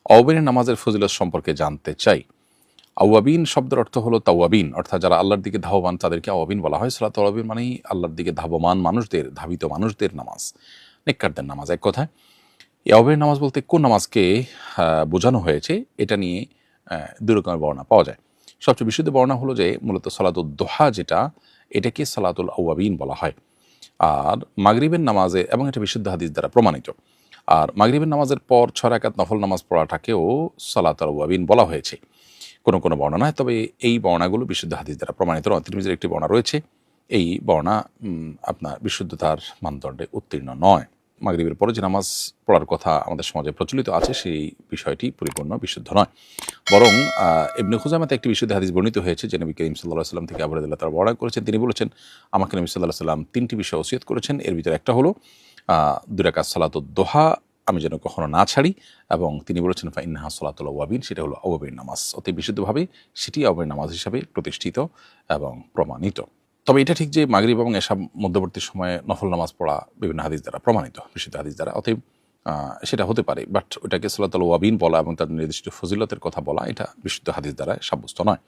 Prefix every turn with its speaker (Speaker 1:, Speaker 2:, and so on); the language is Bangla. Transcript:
Speaker 1: আওয়াবিনের নামাজের ফজিলত সম্পর্কে জানতে চাই। আওয়াবিন শব্দের অর্থ হলো তাওয়াবিন, অর্থাৎ যারা আল্লাহর দিকে ধাবমান তাদেরকে আওয়াবিন বলা হয়। সালাত আওয়াবিন মানেই আল্লাহর দিকে ধাবমান মানুষদের, ধাবিত মানুষদের নামাজ, নেককারদের নামাজ। এক কথায় এই আওয়াবিনের নামাজ বলতে কোন নামাজকে বোঝানো হয়েছে এটা নিয়ে দুই রকমের বর্ণনা পাওয়া যায়। সবচেয়ে বিশুদ্ধ বর্ণনা হলো যে মূলত সালাতুদ দোহা যেটা, এটাকে সালাতুল আওয়াবিন বলা হয়। আর মাগরিবের নামাজে, এবং এটা বিশুদ্ধ হাদিস দ্বারা প্রমাণিত, আর মাগরিবের নামাজের পর 6 রাকাত নফল নামাজ পড়াটাকেও সালাতুল আওয়াবিন বলা হয়েছে কোনো কোনো বর্ণনায়। তবে এই বর্ণাগুলো বিশুদ্ধ হাদিস দ্বারা প্রমাণিত নয়। তিরমিজির একটি বর্ণনা রয়েছে, এই বর্ণনা আপনার বিশুদ্ধতার মানদণ্ডে উত্তীর্ণ নয়। মাগরিবের পরে যে নামাজ পড়ার কথা আমাদের সমাজে প্রচলিত আছে সেই বিষয়টি পরিপূর্ণ বিশুদ্ধ নয়। বরং ইবনে খুজাইমাতে একটি বিশুদ্ধ হাদিস বর্ণিত হয়েছে যে নবী করিম সাল্লাল্লাহু আলাইহি ওয়াসাল্লাম থেকে আবু হুরায়রা তারা বর্ণনা করেছেন। তিনি বলেছেন, আমাকে নবী সাল্লাল্লাহু আলাইহি ওয়াসাল্লাম 3টি বিষয় ওসিয়ত করেছেন। এর ভিতরে একটা হলো 2 রাকাত সালাতুদ দোহা আমি যেন কখনো না ছাড়ি, এবং তিনি বলেছেন ফাইন্নাহা সালাতুল আওয়াবিন, সেটা হলো আওয়াবিন নামাজ। অতি বিশুদ্ধভাবে সেটি আওয়াবিন নামাজ হিসাবে প্রতিষ্ঠিত এবং প্রমাণিত। তবে এটা ঠিক যে মাগরিব এবং এশা মধ্যবর্তী সময়ে নফল নামাজ পড়া বিভিন্ন হাদিস দ্বারা প্রমাণিত, বিশুদ্ধ হাদিস দ্বারা, অতএব সেটা হতে পারে। বাট ওটাকে সালাতুল আওয়াবিন বলা এবং তার নির্দিষ্ট ফজিলতের কথা বলা, এটা বিশুদ্ধ হাদিস দ্বারা সাব্যস্ত নয়।